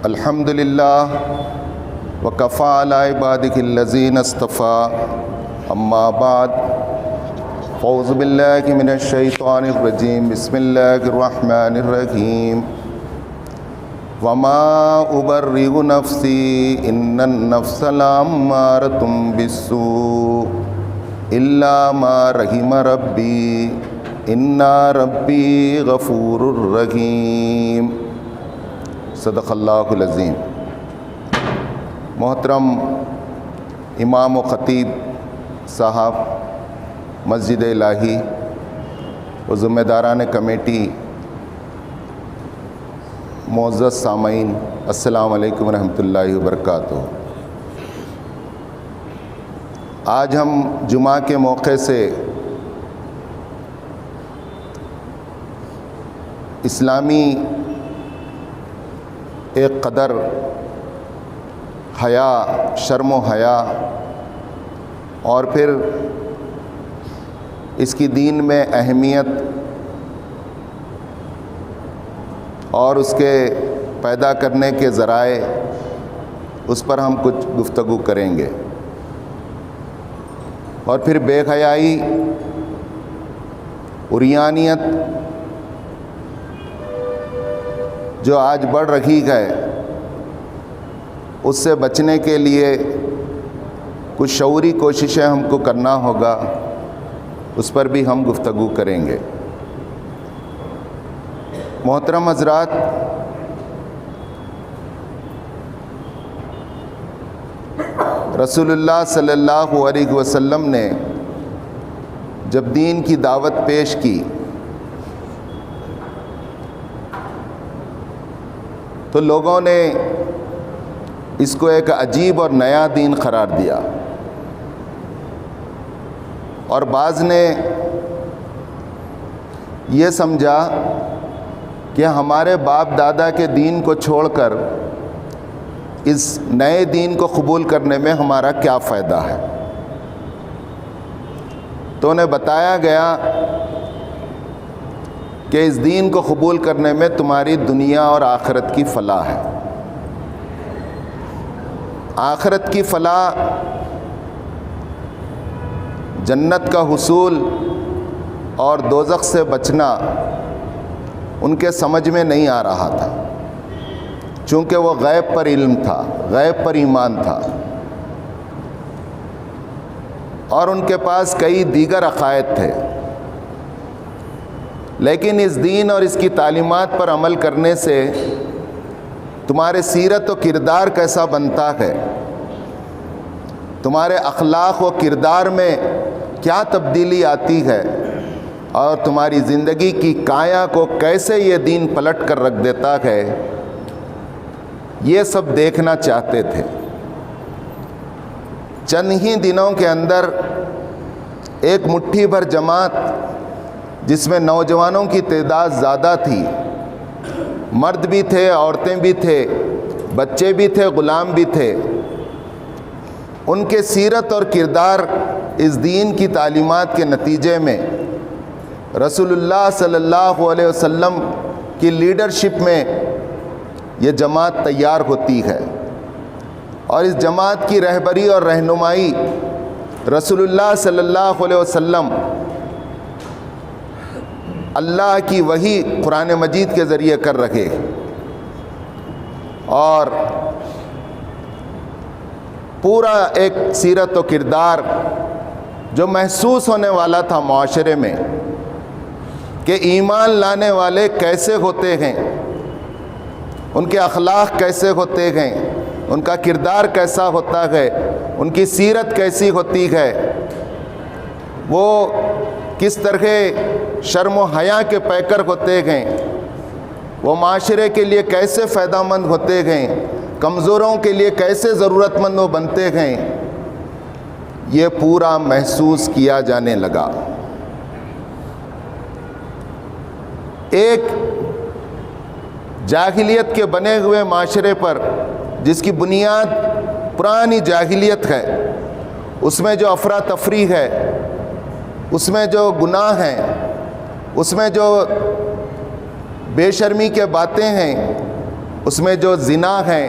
الحمدللہ وکفی علی عبادہ الذین اصطفی اما بعد اعوذ باللہ من الشیطان الرجیم بسم اللہ الرحمن الرحیم وما ابرئ نفسی ان النفس لامارۃ بالسوء الا ما رحم ربی ان ربی غفور رحیم۔ صدق اللہ العظیم۔ محترم امام و خطیب صاحب مسجد الہی و ذمہ داران کمیٹی، معزز سامعین، السلام علیکم ورحمۃ اللہ وبرکاتہ۔ آج ہم جمعہ کے موقع سے اسلامی ایک قدر حیا، شرم و حیا اور پھر اس کی دین میں اہمیت اور اس کے پیدا کرنے کے ذرائع، اس پر ہم کچھ گفتگو کریں گے۔ اور پھر بے حیائی، عریانیت جو آج بڑھ رہی ہے، اس سے بچنے کے لیے کچھ شعوری کوششیں ہم کو کرنا ہوگا، اس پر بھی ہم گفتگو کریں گے۔ محترم حضرات، رسول اللہ صلی اللہ علیہ وسلم نے جب دین کی دعوت پیش کی تو لوگوں نے اس کو ایک عجیب اور نیا دین قرار دیا، اور بعض نے یہ سمجھا کہ ہمارے باپ دادا کے دین کو چھوڑ کر اس نئے دین کو قبول کرنے میں ہمارا کیا فائدہ ہے۔ تو انہیں بتایا گیا کہ اس دین کو قبول کرنے میں تمہاری دنیا اور آخرت کی فلاح ہے۔ آخرت کی فلاح، جنت کا حصول اور دوزخ سے بچنا ان کے سمجھ میں نہیں آ رہا تھا، چونکہ وہ غیب پر علم تھا، غیب پر ایمان تھا، اور ان کے پاس کئی دیگر عقائد تھے۔ لیکن اس دین اور اس کی تعلیمات پر عمل کرنے سے تمہارے سیرت و کردار کیسا بنتا ہے، تمہارے اخلاق و کردار میں کیا تبدیلی آتی ہے، اور تمہاری زندگی کی کایا کو کیسے یہ دین پلٹ کر رکھ دیتا ہے، یہ سب دیکھنا چاہتے تھے۔ چند ہی دنوں کے اندر ایک مٹھی بھر جماعت، جس میں نوجوانوں کی تعداد زیادہ تھی، مرد بھی تھے، عورتیں بھی تھے، بچے بھی تھے، غلام بھی تھے، ان کے سیرت اور کردار اس دین کی تعلیمات کے نتیجے میں رسول اللہ صلی اللہ علیہ وسلم کی لیڈرشپ میں یہ جماعت تیار ہوتی ہے، اور اس جماعت کی رہبری اور رہنمائی رسول اللہ صلی اللہ علیہ وسلم اللہ کی وحی قرآن مجید کے ذریعے کر رہے، اور پورا ایک سیرت و کردار جو محسوس ہونے والا تھا معاشرے میں کہ ایمان لانے والے کیسے ہوتے ہیں، ان کے اخلاق کیسے ہوتے ہیں، ان کا کردار کیسا ہوتا ہے، ان کی سیرت کیسی ہوتی ہے، وہ کس طرح شرم و حیا کے پیکر ہوتے ہیں، وہ معاشرے کے لیے کیسے فائدہ مند ہوتے ہیں، کمزوروں کے لیے کیسے ضرورت مند وہ بنتے ہیں، یہ پورا محسوس کیا جانے لگا۔ ایک جاہلیت کے بنے ہوئے معاشرے پر، جس کی بنیاد پرانی جاہلیت ہے، اس میں جو افراتفری ہے، اس میں جو گناہ ہیں، اس میں جو بے شرمی کے باتیں ہیں، اس میں جو زنا ہیں،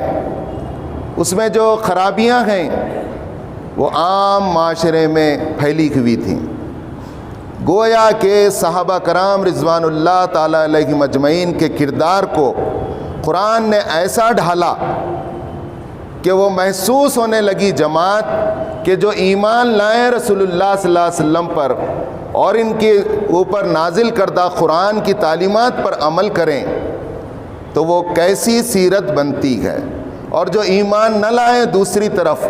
اس میں جو خرابیاں ہیں، وہ عام معاشرے میں پھیلی ہوئی تھیں۔ گویا کہ صحابہ کرام رضوان اللہ تعالیٰ علیہم اجمعین کے کردار کو قرآن نے ایسا ڈھالا کہ وہ محسوس ہونے لگی جماعت کہ جو ایمان لائیں رسول اللہ صلی اللہ علیہ وسلم پر اور ان کے اوپر نازل کردہ قرآن کی تعلیمات پر عمل کریں تو وہ کیسی سیرت بنتی ہے، اور جو ایمان نہ لائیں دوسری طرف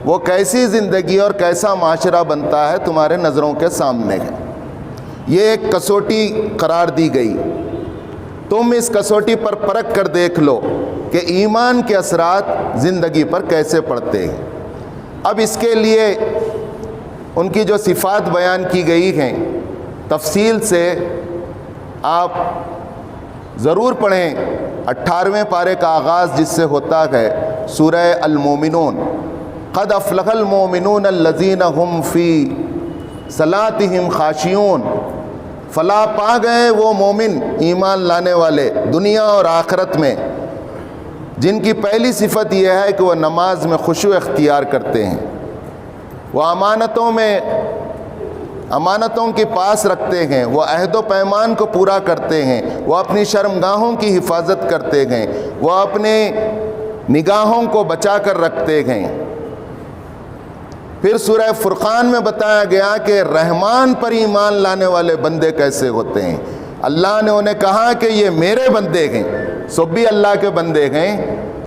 وہ کیسی زندگی اور کیسا معاشرہ بنتا ہے تمہارے نظروں کے سامنے ہے۔ یہ ایک کسوٹی قرار دی گئی، تم اس کسوٹی پر پرکھ کر دیکھ لو کہ ایمان کے اثرات زندگی پر کیسے پڑتے ہیں۔ اب اس کے لیے ان کی جو صفات بیان کی گئی ہیں تفصیل سے آپ ضرور پڑھیں۔ 18ویں پارے کا آغاز جس سے ہوتا ہے سورہ المومنون، قد افلح المومنون الذین هم فی صلاتہم خاشعون، فلاح پا گئے وہ مومن ایمان لانے والے دنیا اور آخرت میں جن کی پہلی صفت یہ ہے کہ وہ نماز میں خشوع اختیار کرتے ہیں، وہ امانتوں کے پاس رکھتے ہیں، وہ عہد و پیمان کو پورا کرتے ہیں، وہ اپنی شرمگاہوں کی حفاظت کرتے ہیں، وہ اپنے نگاہوں کو بچا کر رکھتے ہیں۔ پھر سورہ فرقان میں بتایا گیا کہ رحمان پر ایمان لانے والے بندے کیسے ہوتے ہیں۔ اللہ نے انہیں کہا کہ یہ میرے بندے ہیں، سب بھی اللہ کے بندے ہیں،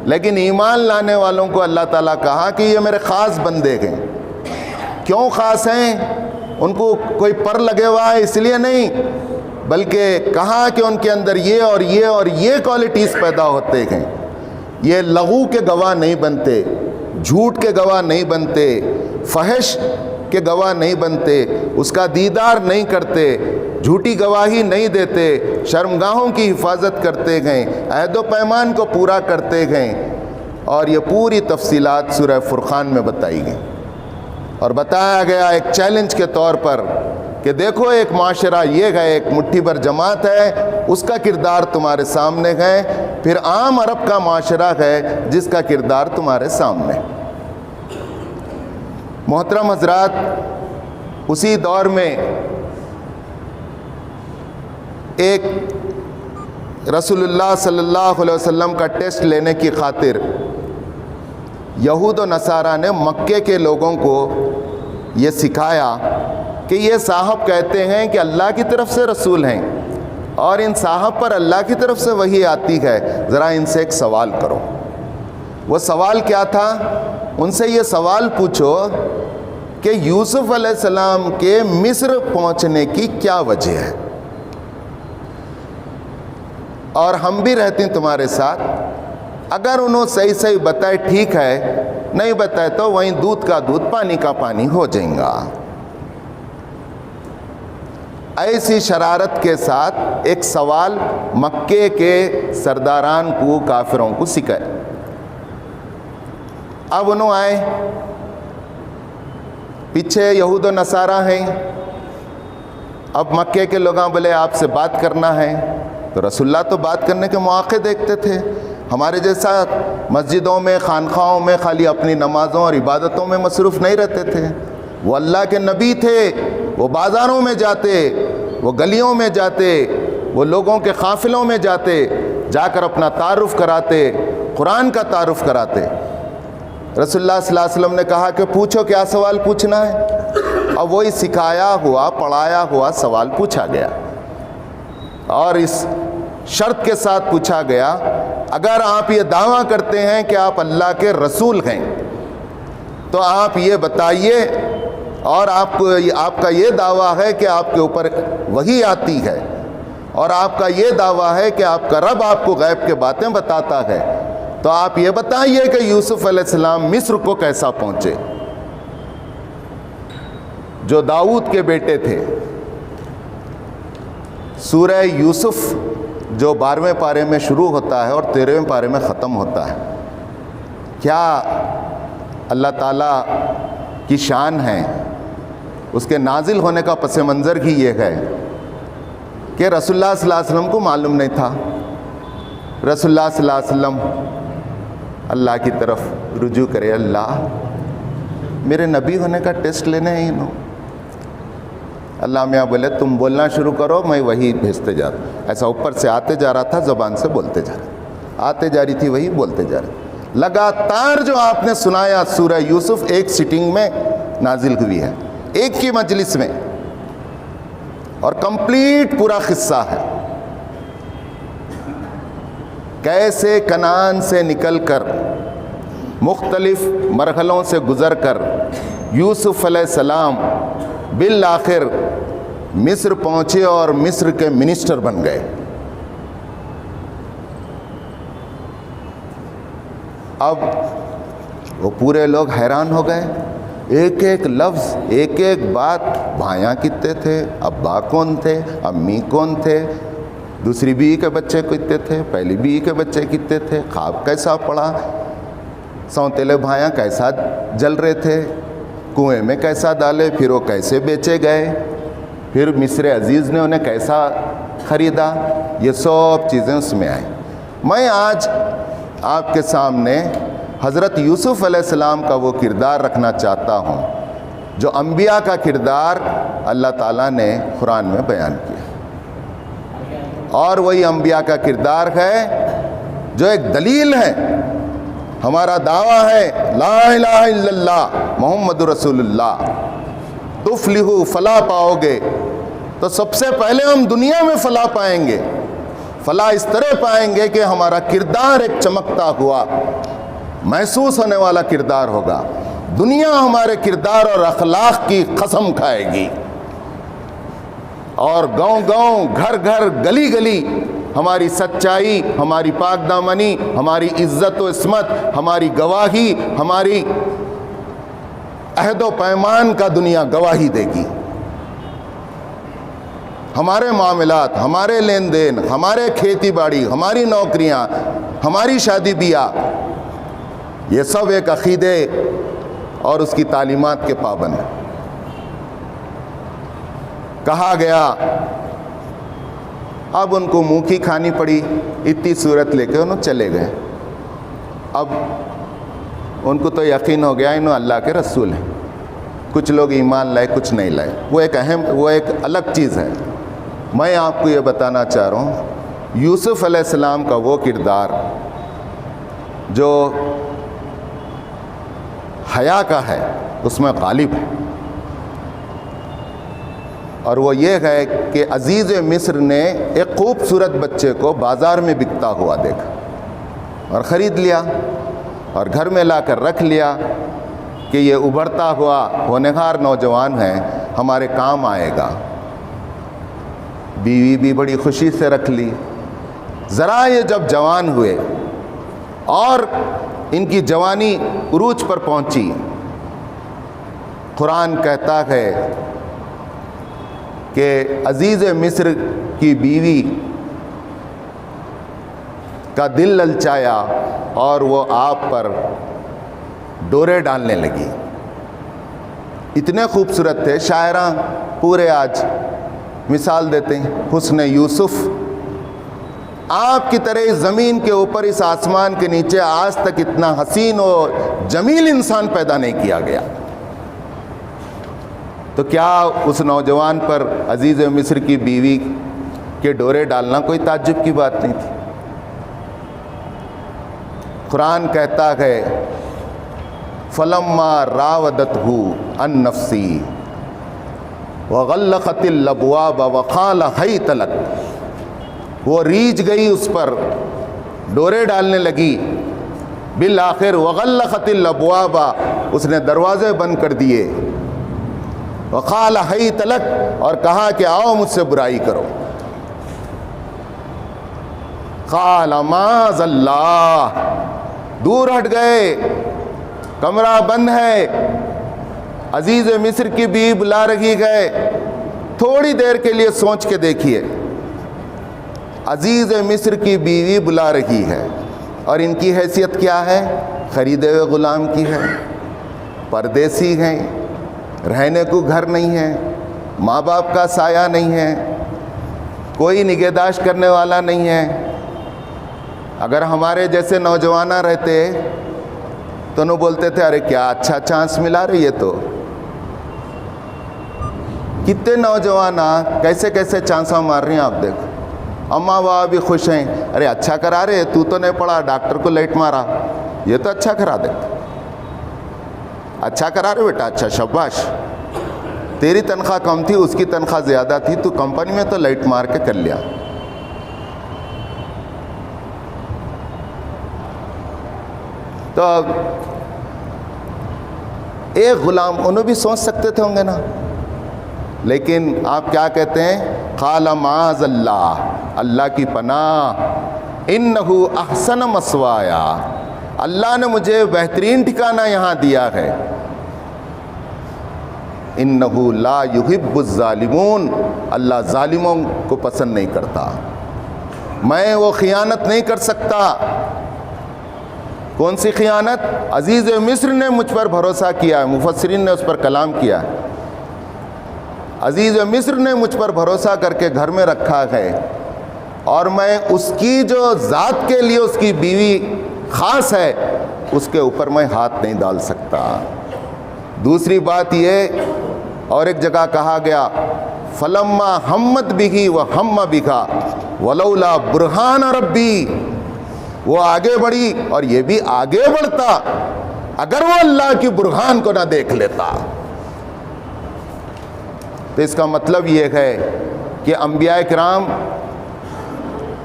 لیکن ایمان لانے والوں کو اللہ تعالیٰ کہا کہ یہ میرے خاص بندے ہیں۔ کیوں خاص ہیں؟ ان کو کوئی پر لگے ہوا ہے اس لیے نہیں، بلکہ کہا کہ ان کے اندر یہ اور یہ اور یہ کوالٹیز پیدا ہوتے ہیں۔ یہ لغو کے گواہ نہیں بنتے، جھوٹ کے گواہ نہیں بنتے، فحش کے گواہ نہیں بنتے، اس کا دیدار نہیں کرتے، جھوٹی گواہی نہیں دیتے، شرمگاہوں کی حفاظت کرتے ہیں، عہد و پیمان کو پورا کرتے ہیں۔ اور یہ پوری تفصیلات سورہ فرقان میں بتائی گئی اور بتایا گیا ایک چیلنج کے طور پر کہ دیکھو ایک معاشرہ یہ ہے، ایک مٹھی بھر جماعت ہے، اس کا کردار تمہارے سامنے ہے، پھر عام عرب کا معاشرہ ہے جس کا کردار تمہارے سامنے۔ محترم حضرات، اسی دور میں ایک رسول اللہ صلی اللہ علیہ وسلم کا ٹیسٹ لینے کی خاطر یہود و نصارہ نے مکے کے لوگوں کو یہ سکھایا کہ یہ صاحب کہتے ہیں کہ اللہ کی طرف سے رسول ہیں اور ان صاحب پر اللہ کی طرف سے وحی آتی ہے، ذرا ان سے ایک سوال کرو۔ وہ سوال کیا تھا؟ ان سے یہ سوال پوچھو کہ یوسف علیہ السلام کے مصر پہنچنے کی کیا وجہ ہے، اور ہم بھی رہتے ہیں تمہارے ساتھ، اگر انہوں صحیح بتائے ٹھیک ہے، نہیں بتائے تو وہیں دودھ کا دودھ پانی کا پانی ہو جائیں گا۔ ایسی شرارت کے ساتھ ایک سوال مکے کے سرداران کو، کافروں کو سکھائے۔ اب انہوں آئے، پیچھے یہود و نصارہ ہیں، اب مکے کے لوگاں بولے آپ سے بات کرنا ہے، تو رسول اللہ تو بات کرنے کے مواقع دیکھتے تھے، ہمارے جیسا مسجدوں میں، خانقاہوں میں خالی اپنی نمازوں اور عبادتوں میں مصروف نہیں رہتے تھے۔ وہ اللہ کے نبی تھے، وہ بازاروں میں جاتے، وہ گلیوں میں جاتے، وہ لوگوں کے قافلوں میں جاتے، جا کر اپنا تعارف کراتے، قرآن کا تعارف کراتے۔ رسول اللہ صلی اللہ علیہ وسلم نے کہا کہ پوچھو کیا سوال پوچھنا ہے، اور وہی سکھایا ہوا، پڑھایا ہوا سوال پوچھا گیا، اور اس شرط کے ساتھ پوچھا گیا اگر آپ یہ دعویٰ کرتے ہیں کہ آپ اللہ کے رسول ہیں تو آپ یہ بتائیے، اور آپ کا یہ دعویٰ ہے کہ آپ کے اوپر وحی آتی ہے، اور آپ کا یہ دعویٰ ہے کہ آپ کا رب آپ کو غیب کے باتیں بتاتا ہے، تو آپ یہ بتائیے کہ یوسف علیہ السلام مصر کو کیسا پہنچے، جو داؤد کے بیٹے تھے۔ سورہ یوسف جو 12ویں پارے میں شروع ہوتا ہے اور 13ویں پارے میں ختم ہوتا ہے، کیا اللہ تعالیٰ کی شان ہے، اس کے نازل ہونے کا پس منظر ہی یہ ہے کہ رسول اللہ صلی اللہ علیہ وسلم کو معلوم نہیں تھا رسول اللہ صلی اللہ علیہ وسلم اللہ کی طرف رجوع کرے، اللہ میرے نبی ہونے کا ٹیسٹ لینے ہیں انہوں۔ اللہ میاں بولے تم بولنا شروع کرو، میں وہی بھیجتے جا رہا۔ ایسا اوپر سے آتے جا رہا تھا، زبان سے بولتے جا رہا، آتے جا رہی تھی وہی بولتے جا رہے۔ لگاتار جو آپ نے سنایا سورہ یوسف ایک سٹنگ میں نازل ہوئی ہے، ایک کی مجلس میں، اور کمپلیٹ پورا قصہ ہے، کیسے کنعان سے نکل کر مختلف مرحلوں سے گزر کر یوسف علیہ السلام بالآخر مصر پہنچے اور مصر کے منسٹر بن گئے۔ اب وہ پورے لوگ حیران ہو گئے، ایک ایک لفظ، ایک ایک بات، بھائیاں کتنے تھے، ابا کون تھے، امی کون تھے، دوسری بیوی کے بچے کتنے تھے، پہلی بیوی کے بچے کتنے تھے، خواب کیسا پڑا، سونتیلے بھائیاں کیسا جل رہے تھے، کنویں میں کیسا ڈالے، پھر وہ کیسے بیچے گئے، پھر مصر عزیز نے انہیں کیسا خریدا، یہ سب چیزیں اس میں آئیں۔ میں آج آپ کے سامنے حضرت یوسف علیہ السلام کا وہ کردار رکھنا چاہتا ہوں جو انبیاء کا کردار اللہ تعالیٰ نے قرآن میں بیان کیا، اور وہی انبیاء کا کردار ہے جو ایک دلیل ہے۔ ہمارا دعویٰ ہے لا الہ الا اللہ محمد رسول اللہ، تفلحوا فلاح پاؤ گے، تو سب سے پہلے ہم دنیا میں فلاح پائیں گے۔ فلاح اس طرح پائیں گے کہ ہمارا کردار ایک چمکتا ہوا محسوس ہونے والا کردار ہوگا، دنیا ہمارے کردار اور اخلاق کی قسم کھائے گی، اور گاؤں گاؤں، گھر گھر، گلی گلی ہماری سچائی، ہماری پاک دامنی، ہماری عزت و عصمت، ہماری گواہی، ہماری عہد و پیمان کا دنیا گواہی دے گی۔ ہمارے معاملات، ہمارے لین دین، ہمارے کھیتی باڑی، ہماری نوکریاں، ہماری شادی بیاہ، یہ سب ایک عقیدے اور اس کی تعلیمات کے پابند ہیں۔ کہا گیا، اب ان کو منہ کی کھانی پڑی، اتنی صورت لے کے انہوں چلے گئے۔ اب ان کو تو یقین ہو گیا انہوں اللہ کے رسول ہیں، کچھ لوگ ایمان لائے، کچھ نہیں لائے، وہ ایک الگ چیز ہے۔ میں آپ کو یہ بتانا چاہ رہا ہوں، یوسف علیہ السلام کا وہ کردار جو حیا کا ہے اس میں غالب ہے، اور وہ یہ ہے کہ عزیز مصر نے ایک خوبصورت بچے کو بازار میں بکتا ہوا دیکھا اور خرید لیا اور گھر میں لا کر رکھ لیا کہ یہ ابھرتا ہوا ہونہار نوجوان ہے، ہمارے کام آئے گا۔ بیوی بھی بڑی خوشی سے رکھ لی۔ ذرا یہ جب جوان ہوئے اور ان کی جوانی عروج پر پہنچی، قرآن کہتا ہے کہ عزیز مصر کی بیوی کا دل للچایا اور وہ آپ پر ڈورے ڈالنے لگی۔ اتنے خوبصورت تھے، شاعراں پورے آج مثال دیتے ہیں، حسن یوسف آپ کی طرح اس زمین کے اوپر، اس آسمان کے نیچے آج تک اتنا حسین و جمیل انسان پیدا نہیں کیا گیا۔ تو کیا اس نوجوان پر عزیز مصر کی بیوی کے ڈورے ڈالنا کوئی تعجب کی بات نہیں تھی؟ قرآن کہتا ہے فَلَمَّا رَاوَدَتْهُ عَن نَفْسِهِ وَغَلَّقَتِ الْأَبْوَابَ وَقَالَ هَيْتَ لَكَ، وہ ریجھ گئی، اس پر ڈورے ڈالنے لگی، بالآخر وَغَلَّقَتِ الْأَبْوَابَ، اس نے دروازے بند کر دیے، وَقَالَ هَيْتَ لَكَ، اور کہا کہ آؤ مجھ سے برائی کرو۔ قَالَ مَعَاذَ اللَّهِ، دور ہٹ گئے، کمرہ بند ہے، عزیز مصر کی بیوی بلا رہی ہے۔ تھوڑی دیر کے لیے سوچ کے دیکھیے، عزیز مصر کی بیوی بلا رہی ہے اور ان کی حیثیت کیا ہے؟ خریدے ہوئے غلام کی ہے، پردیسی ہیں، رہنے کو گھر نہیں ہے، ماں باپ کا سایہ نہیں ہے، کوئی نگہداشت کرنے والا نہیں ہے، اگر ہمارے جیسے نوجوان رہتے تو انہوں بولتے تھے ارے کیا اچھا چانس ملا رہی ہے. تو کتنے نوجوان کیسے کیسے چانساں مار رہی ہیں آپ دیکھو. اماں بابا بھی خوش ہیں, ارے اچھا کرا رہے, تو نہیں پڑھا, ڈاکٹر کو لائٹ مارا, یہ تو اچھا کرا دیتا. اچھا کرا رہے بیٹا, اچھا شاباش, تیری تنخواہ کم تھی اس کی تنخواہ زیادہ تھی, تو کمپنی میں تو لائٹ مار کے کر لیا. تو ایک غلام انہوں بھی سوچ سکتے تھے ہوں گے نا, لیکن آپ کیا کہتے ہیں, قال معاذ اللہ, اللہ کی پناہ, انہ احسن مثوایا, اللہ نے مجھے بہترین ٹھکانہ یہاں دیا ہے. انہ لا یحب الظالمون, اللہ ظالموں کو پسند نہیں کرتا. میں وہ خیانت نہیں کر سکتا. کون سی خیانت؟ عزیز مصر نے مجھ پر بھروسہ کیا ہے, مفسرین نے اس پر کلام کیا ہے. عزیز مصر نے مجھ پر بھروسہ کر کے گھر میں رکھا ہے, اور میں اس کی جو ذات کے لیے اس کی بیوی خاص ہے اس کے اوپر میں ہاتھ نہیں ڈال سکتا. دوسری بات یہ, اور ایک جگہ کہا گیا فلما ہمت بہ وہم بہا ولولا برہان ربی, وہ آگے بڑھی اور یہ بھی آگے بڑھتا اگر وہ اللہ کی برہان کو نہ دیکھ لیتا. تو اس کا مطلب یہ ہے کہ انبیاء کرام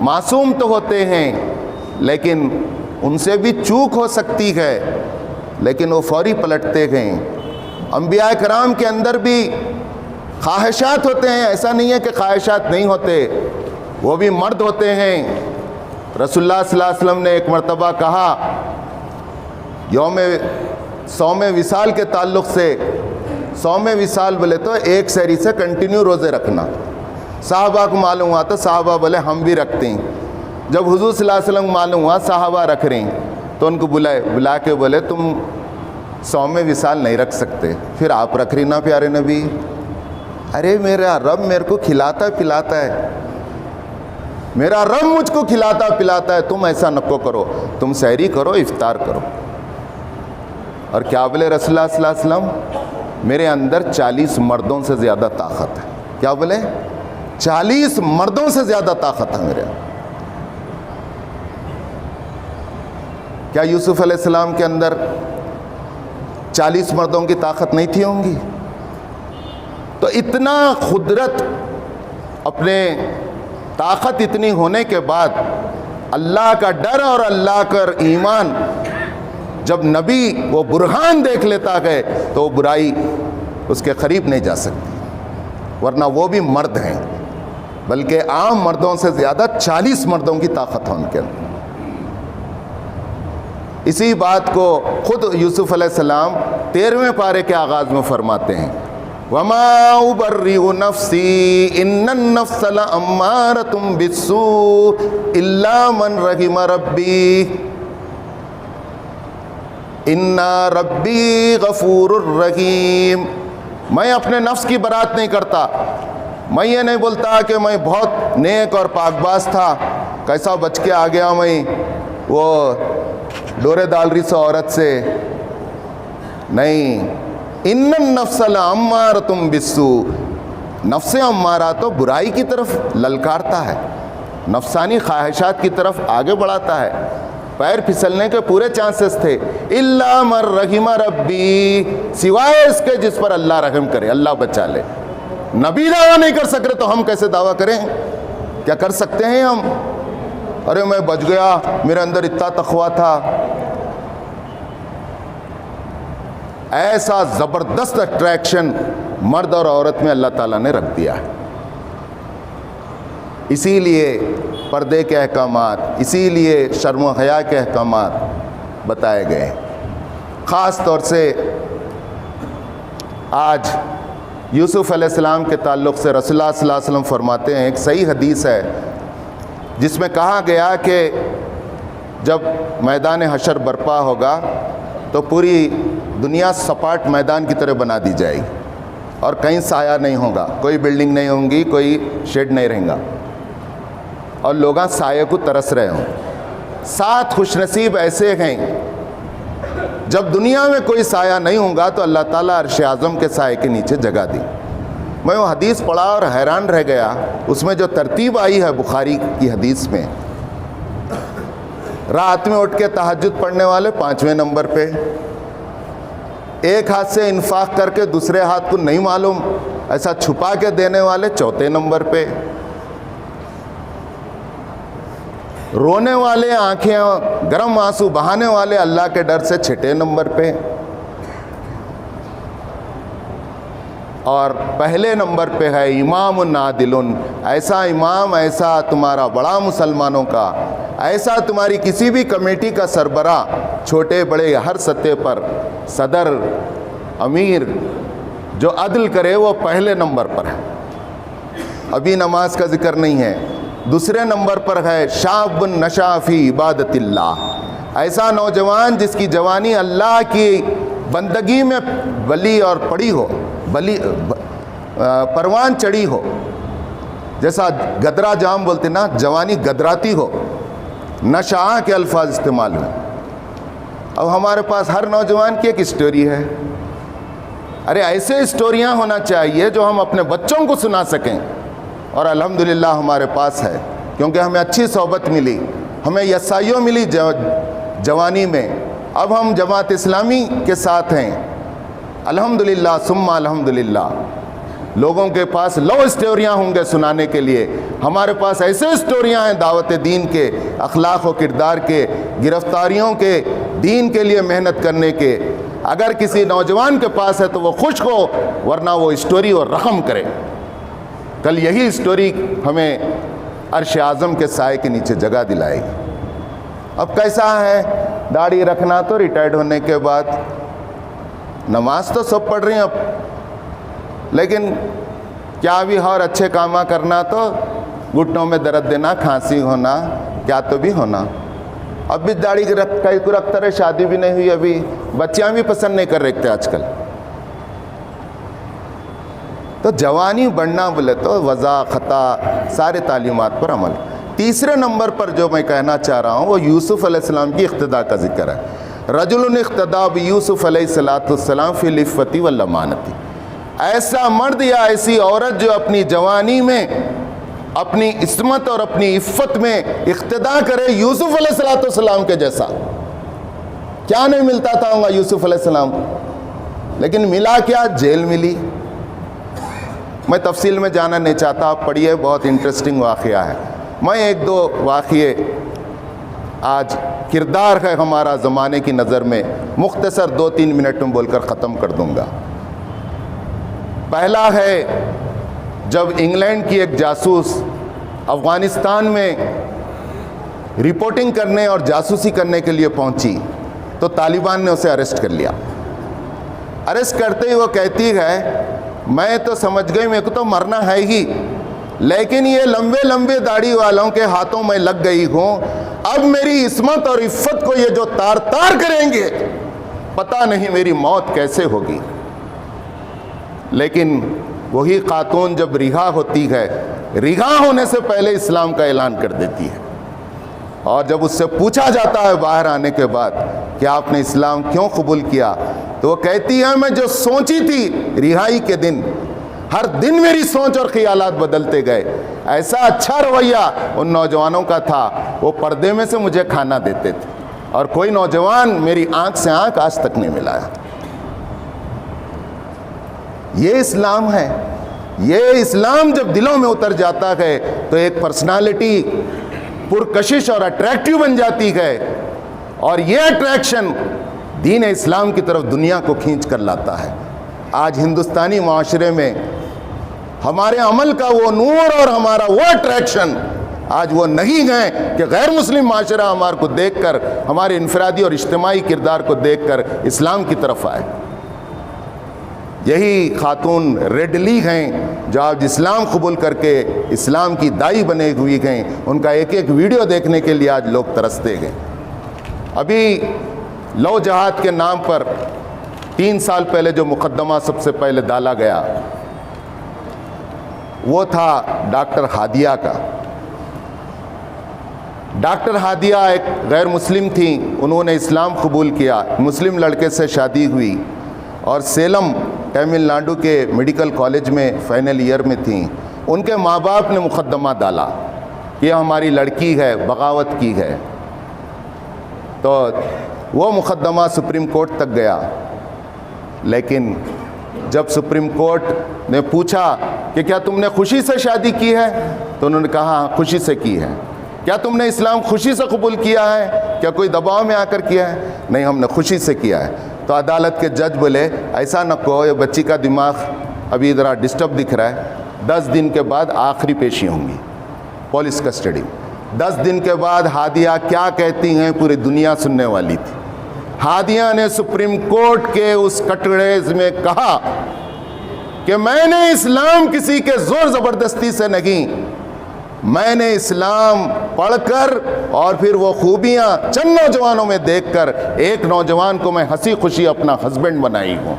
معصوم تو ہوتے ہیں, لیکن ان سے بھی چوک ہو سکتی ہے, لیکن وہ فوری پلٹتے ہیں. انبیاء کرام کے اندر بھی خواہشات ہوتے ہیں, ایسا نہیں ہے کہ خواہشات نہیں ہوتے, وہ بھی مرد ہوتے ہیں. رسول اللہ صلی اللہ علیہ وسلم نے ایک مرتبہ کہا صوم وصال کے تعلق سے, صوم وصال بولے تو ایک سحری سے کنٹینیو روزے رکھنا. صحابہ کو معلوم ہوا تو صحابہ بولے ہم بھی رکھتے ہیں. جب حضور صلی اللہ علیہ وسلم معلوم ہوا صحابہ رکھ رہے ہیں تو ان کو بلا کے بولے تم صوم وصال نہیں رکھ سکتے, پھر آپ رکھ رہی نا پیارے نبی. ارے میرا رب میرے کو کھلاتا پلاتا ہے, میرا رب مجھ کو کھلاتا پلاتا ہے, تم ایسا نکو کرو, تم سحری کرو, افطار کرو. اور کیا بولے رسول اللہ صلی اللہ علیہ وسلم, میرے اندر 40 مردوں سے زیادہ طاقت ہے. کیا بولے؟ 40 مردوں سے زیادہ طاقت ہے میرے اندر. کیا یوسف علیہ السلام کے اندر 40 مردوں کی طاقت نہیں تھی ہوں گی؟ تو اتنا قدرت, اپنے طاقت اتنی ہونے کے بعد اللہ کا ڈر اور اللہ کا ایمان, جب نبی وہ برہان دیکھ لیتا ہے تو وہ برائی اس کے قریب نہیں جا سکتی, ورنہ وہ بھی مرد ہیں, بلکہ عام مردوں سے زیادہ 40 مردوں کی طاقت ہے ان کے اندر. اسی بات کو خود یوسف علیہ السلام 13ویں پارے کے آغاز میں فرماتے ہیں, وَمَا أُبَرِّئُ نَفْسِي إِنَّ النَّفْسَ لَأَمَّارَةٌ بِالسُّوءِ إِلَّا مَنْ رَحِمَ رَبِّي إِنَّ رَبِّي غَفُورٌ رَحِيمٌ. میں اپنے نفس کی برات نہیں کرتا, میں یہ نہیں بولتا کہ میں بہت نیک اور پاک باز تھا, کیسا بچ کے آ گیا میں وہ ڈورے دالری سے عورت سے. نہیں, ان النفس لامارۃ بالسوء, نفس امارہ تو برائی کی طرف للکارتا ہے, نفسانی خواہشات کی طرف آگے بڑھاتا ہے. پیر پھسلنے کے پورے چانسز تھے, الا من رحم ربی, سوائے اس کے جس پر اللہ رحم کرے, اللہ بچا لے. نبی دعویٰ نہیں کر سک رہے تو ہم کیسے دعویٰ کریں؟ کیا کر سکتے ہیں ہم؟ ارے میں بچ گیا, میرے اندر اتنا تقویٰ تھا. ایسا زبردست اٹریکشن مرد اور عورت میں اللہ تعالیٰ نے رکھ دیا ہے. اسی لیے پردے کے احکامات, اسی لیے شرم و حیا کے احکامات بتائے گئے. خاص طور سے آج یوسف علیہ السلام کے تعلق سے رسول اللہ صلی اللہ علیہ وسلم فرماتے ہیں, ایک صحیح حدیث ہے جس میں کہا گیا کہ جب میدان حشر برپا ہوگا تو پوری دنیا سپاٹ میدان کی طرح بنا دی جائے گی, اور کہیں سایہ نہیں ہوگا, کوئی بلڈنگ نہیں ہوں گی, کوئی شیڈ نہیں رہیں گا, اور لوگ سائے کو ترس رہے ہوں. 7 خوش نصیب ایسے ہیں جب دنیا میں کوئی سایہ نہیں ہوگا تو اللہ تعالیٰ عرش اعظم کے سائے کے نیچے جگہ دی۔ میں وہ حدیث پڑھا اور حیران رہ گیا، اس میں جو ترتیب آئی ہے بخاری کی حدیث میں، رات میں اٹھ کے تہجد پڑھنے والے 5ویں نمبر پہ، ایک ہاتھ سے انفاق کر کے دوسرے ہاتھ کو نہیں معلوم ایسا چھپا کے دینے والے 4تھے نمبر پہ، رونے والے آنکھیں گرم آنسو بہانے والے اللہ کے ڈر سے 6 نمبر پہ، اور پہلے نمبر پہ ہے امام عادل، ایسا امام، ایسا تمہارا بڑا مسلمانوں کا، ایسا تمہاری کسی بھی کمیٹی کا سربراہ، چھوٹے بڑے ہر سطح پر صدر امیر، جو عدل کرے وہ پہلے نمبر پر ہے۔ ابھی نماز کا ذکر نہیں ہے۔ دوسرے نمبر پر ہے شاب نشا فی عبادت اللہ، ایسا نوجوان جس کی جوانی اللہ کی بندگی میں بلی اور پڑی ہو، بلی پروان چڑھی ہو، جیسا گدرا جام بولتے نا، جوانی گدراتی ہو، نشاء کے الفاظ استعمال ہوئے۔ اب ہمارے پاس ہر نوجوان کی ایک اسٹوری ہے۔ ارے ایسے اسٹوریاں ہونا چاہیے جو ہم اپنے بچوں کو سنا سکیں، اور الحمدللہ ہمارے پاس ہے، کیونکہ ہمیں اچھی صحبت ملی، ہمیں یسائیوں ملی جوانی میں۔ اب ہم جماعت اسلامی کے ساتھ ہیں الحمدللہ ثم الحمدللہ۔ لوگوں کے پاس لو اسٹوریاں ہوں گے سنانے کے لیے، ہمارے پاس ایسے اسٹوریاں ہیں دعوت دین کے، اخلاق و کردار کے، گرفتاریوں کے، دین کے لیے محنت کرنے کے۔ اگر کسی نوجوان کے پاس ہے تو وہ خوش ہو، ورنہ وہ اسٹوری اور رقم کرے۔ کل یہی اسٹوری ہمیں عرش اعظم کے سائے کے نیچے جگہ دلائے گی۔ اب کیسا ہے داڑھی رکھنا تو ریٹائرڈ ہونے کے بعد، نماز تو سب پڑھ رہی ہیں اب، لیکن کیا بھی اور اچھے کامہ کرنا تو گھٹنوں میں درد دینا، کھانسی ہونا، کیا تو بھی ہونا۔ اب بھی داڑھی کئی کو رکھتا رہے، شادی بھی نہیں ہوئی ابھی، بچیاں بھی پسند نہیں کر رکھتے آج کل۔ تو جوانی بڑھنا بولے تو وضع خطا سارے تعلیمات پر عمل۔ تیسرے نمبر پر جو میں کہنا چاہ رہا ہوں وہ یوسف علیہ السلام کی اقتداء کا ذکر ہے۔ رجل اقتداء بیوسف علیہ السلام فی العفۃ والامانۃ، ایسا مرد یا ایسی عورت جو اپنی جوانی میں اپنی عصمت اور اپنی عفت میں اقتداء کرے یوسف علیہ السلام کے جیسا۔ کیا نہیں ملتا تھا ہوگا یوسف علیہ السلام، لیکن ملا کیا؟ جیل ملی۔ میں تفصیل میں جانا نہیں چاہتا، آپ پڑھیے، بہت انٹرسٹنگ واقعہ ہے۔ میں 1-2 واقعے آج کردار ہے ہمارا زمانے کی نظر میں، مختصر 2-3 منٹ میں بول کر ختم کر دوں گا۔ پہلا ہے جب انگلینڈ کی ایک جاسوس افغانستان میں رپورٹنگ کرنے اور جاسوسی کرنے کے لیے پہنچی تو طالبان نے اسے اریسٹ کر لیا۔ اریسٹ کرتے ہی وہ کہتی ہے میں تو سمجھ گئی میرے کو تو مرنا ہے ہی، لیکن یہ لمبے لمبے داڑھی والوں کے ہاتھوں میں لگ گئی ہوں، اب میری عصمت اور عفت کو یہ جو تار تار کریں گے پتہ نہیں میری موت کیسے ہوگی۔ لیکن وہی خاتون جب رہا ہوتی ہے، رہا ہونے سے پہلے اسلام کا اعلان کر دیتی ہے، اور جب اس سے پوچھا جاتا ہے باہر آنے کے بعد کہ آپ نے اسلام کیوں قبول کیا، تو وہ کہتی ہے میں جو سوچی تھی رہائی کے دن، ہر دن میری سوچ اور خیالات بدلتے گئے۔ ایسا اچھا رویہ ان نوجوانوں کا تھا، وہ پردے میں سے مجھے کھانا دیتے تھے، اور کوئی نوجوان میری آنکھ سے آنکھ آج تک نہیں ملایا۔ یہ اسلام ہے۔ یہ اسلام جب دلوں میں اتر جاتا ہے تو ایک پرسنالٹی پرکشش اور اٹریکٹیو بن جاتی ہے، اور یہ اٹریکشن دین اسلام کی طرف دنیا کو کھینچ کر لاتا ہے۔ آج ہندوستانی معاشرے میں ہمارے عمل کا وہ نور اور ہمارا وہ اٹریکشن آج وہ نہیں ہے کہ غیر مسلم معاشرہ ہمارے کو دیکھ کر، ہمارے انفرادی اور اجتماعی کردار کو دیکھ کر اسلام کی طرف آئے۔ یہی خاتون ریڈلی ہیں جو آج اسلام قبول کر کے اسلام کی دائی بنے ہوئی ہیں، ان کا ایک ایک ویڈیو دیکھنے کے لیے آج لوگ ترستے ہیں۔ ابھی لو جہاد کے نام پر 3 سال پہلے جو مقدمہ سب سے پہلے ڈالا گیا وہ تھا ڈاکٹر ہادیہ کا۔ ڈاکٹر ہادیہ ایک غیر مسلم تھیں، انہوں نے اسلام قبول کیا، مسلم لڑکے سے شادی ہوئی اور سیلم تمل ناڈو کے میڈیکل کالج میں فائنل ایئر میں تھیں۔ ان کے ماں باپ نے مقدمہ ڈالا کہ ہماری لڑکی ہے، بغاوت کی ہے، تو وہ مقدمہ سپریم کورٹ تک گیا۔ لیکن جب سپریم کورٹ نے پوچھا کہ کیا تم نے خوشی سے شادی کی ہے، تو انہوں نے کہا ہاں خوشی سے کی ہے۔ کیا تم نے اسلام خوشی سے قبول کیا ہے، کیا کوئی دباؤ میں آ کر کیا ہے؟ نہیں، ہم نے خوشی سے کیا ہے۔ تو عدالت کے جج بولے ایسا نہ کہو، یہ بچی کا دماغ ابھی ذرا ڈسٹرب دکھ رہا ہے، 10 دن کے بعد آخری پیشی ہوں گی پولیس کسٹڈی۔ 10 دن کے بعد ہادیہ کیا کہتی ہیں پوری دنیا سننے والی تھی۔ ہادیہ نے سپریم کورٹ کے اس کٹڑیز میں کہا کہ میں نے اسلام کسی کے زور زبردستی سے نہیں، میں نے اسلام پڑھ کر اور پھر وہ خوبیاں چند نوجوانوں میں دیکھ کر ایک نوجوان کو میں ہنسی خوشی اپنا ہسبینڈ بنائی ہوں۔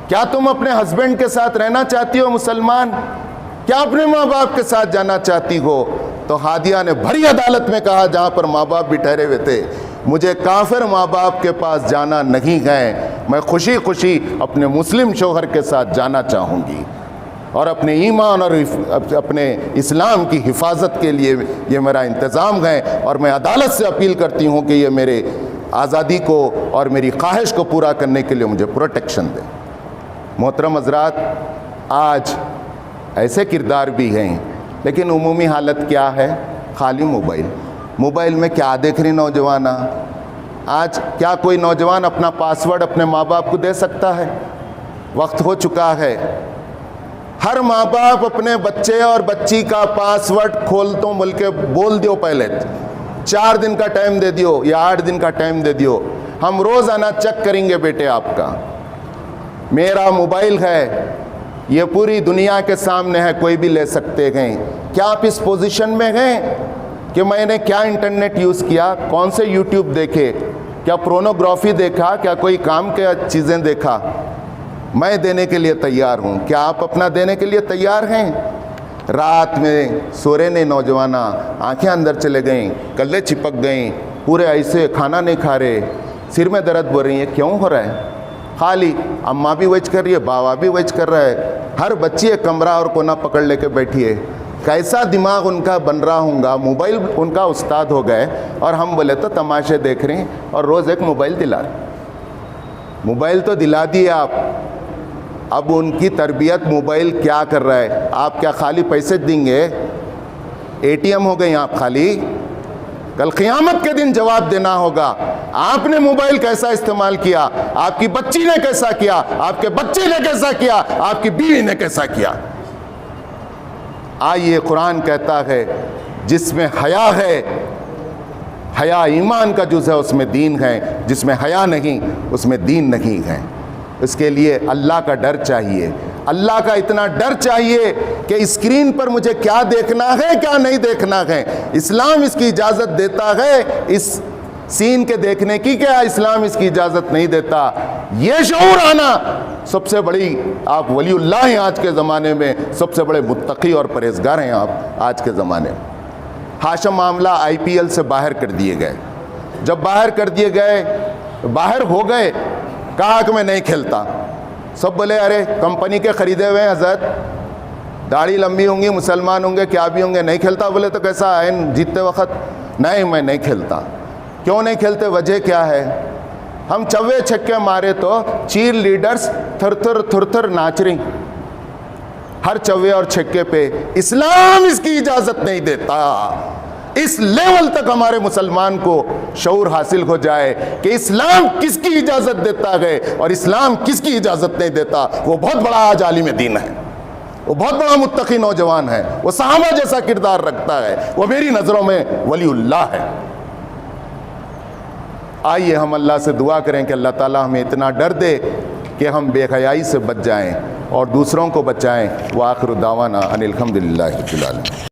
کیا تم اپنے ہسبینڈ کے ساتھ رہنا چاہتی ہو مسلمان؟ کیا اپنے ماں باپ کے ساتھ جانا چاہتی ہو؟ تو ہادیہ نے بھری عدالت میں کہا جہاں پر ماں باپ بھی ٹھہرے ہوئے تھے، مجھے کافر ماں باپ کے پاس جانا نہیں ہے، میں خوشی خوشی اپنے مسلم شوہر کے ساتھ جانا چاہوں گی، اور اپنے ایمان اور اپنے اسلام کی حفاظت کے لیے یہ میرا انتظام ہے، اور میں عدالت سے اپیل کرتی ہوں کہ یہ میرے آزادی کو اور میری خواہش کو پورا کرنے کے لیے مجھے پروٹیکشن دے۔ محترم حضرات، آج ایسے کردار بھی ہیں، لیکن عمومی حالت کیا ہے؟ خالی موبائل میں کیا دیکھ رہی نوجوانہ؟ آج کیا کوئی نوجوان اپنا پاسورڈ اپنے ماں باپ کو دے سکتا ہے؟ وقت ہو چکا ہے، ہر ماں باپ اپنے بچے اور بچی کا پاسورڈ کھول تو بول کے بول دیو، پہلے 4 دن کا ٹائم دے دیو یا 8 دن کا ٹائم دے دیو، ہم روزانہ چیک کریں گے بیٹے آپ کا۔ میرا موبائل ہے، یہ پوری دنیا کے سامنے ہے، کوئی بھی لے سکتے ہیں۔ کیا آپ اس پوزیشن میں ہیں کہ میں نے کیا انٹرنیٹ یوز کیا، کون سے یوٹیوب دیکھے، کیا پورنوگرافی دیکھا، کیا کوئی کام کے چیزیں دیکھا؟ میں دینے کے لیے تیار ہوں، کیا آپ اپنا دینے کے لیے تیار ہیں؟ رات میں سو رہے نہیں نوجوانہ، آنکھیں اندر چلے گئیں، کلے چپک گئیں، پورے ایسے کھانا نہیں کھا رہے، سر میں درد بول رہی ہے، کیوں ہو رہا ہے؟ خالی اماں بھی ویج کر رہی ہے، باوا بھی ویج کر رہا ہے، ہر بچی ایک کمرہ اور کونا پکڑ لے کے بیٹھی ہے۔ کیسا دماغ ان کا بن رہا ہوں گا، موبائل ان کا استاد ہو گئے، اور ہم بولے تو تماشے دیکھ رہے ہیں، اور روز ایک موبائل دلا رہے۔ موبائل تو دلا دیے آپ، اب ان کی تربیت موبائل کیا کر رہا ہے؟ آپ کیا خالی پیسے دیں گے؟ اے ٹی ایم ہو گئے آپ خالی؟ کل قیامت کے دن جواب دینا ہوگا، آپ نے موبائل کیسا استعمال کیا، آپ کی بچی نے کیسا کیا، آپ کے بچے نے کیسا کیا، آپ کی بیوی نے کیسا کیا۔ آئیے، قرآن کہتا ہے جس میں حیا ہے، حیا ایمان کا جز ہے، اس میں دین ہے، جس میں حیا نہیں اس میں دین نہیں ہے۔ اس کے لیے اللہ کا ڈر چاہیے، اللہ کا اتنا ڈر چاہیے کہ اسکرین پر مجھے کیا دیکھنا ہے کیا نہیں دیکھنا ہے، اسلام اس کی اجازت دیتا ہے، اس سین کے دیکھنے کی کیا اسلام اس کی اجازت نہیں دیتا۔ یہ شعور آنا سب سے بڑی، آپ ولی اللہ ہیں آج کے زمانے میں، سب سے بڑے متقی اور پرہیزگار ہیں آپ آج کے زمانے میں۔ ہاشم معاملہ IPL سے باہر کر دیے گئے، جب باہر کر دیے گئے، باہر ہو گئے، کہا کہ میں نہیں کھیلتا۔ سب بولے ارے کمپنی کے خریدے ہوئے ہیں حضرت، داڑھی لمبی ہوں گی، مسلمان ہوں گے، کیا بھی ہوں گے، نہیں کھیلتا؟ بولے تو کیسا ہے جیتتے وقت؟ نہیں، میں نہیں کھیلتا۔ کیوں نہیں کھیلتے؟ وجہ کیا ہے؟ ہم چوے چھکے مارے تو چیئر لیڈرز تھر تھر تھر تھر ناچ رہی ہر چوے اور چھکے پہ۔ اسلام اس کی اجازت نہیں دیتا۔ اس لیول تک ہمارے مسلمان کو شعور حاصل ہو جائے کہ اسلام کس کی اجازت دیتا ہے اور اسلام کس کی اجازت نہیں دیتا۔ وہ بہت بڑا آج عالم دین ہے، وہ بہت بڑا متقی نوجوان ہے، وہ صحابہ جیسا کردار رکھتا ہے، وہ میری نظروں میں ولی اللہ ہے۔ آئیے ہم اللہ سے دعا کریں کہ اللہ تعالیٰ ہمیں اتنا ڈر دے کہ ہم بے حیائی سے بچ جائیں اور دوسروں کو بچائیں۔ وآخر دعوانا ان الحمد للہ رب العالمین۔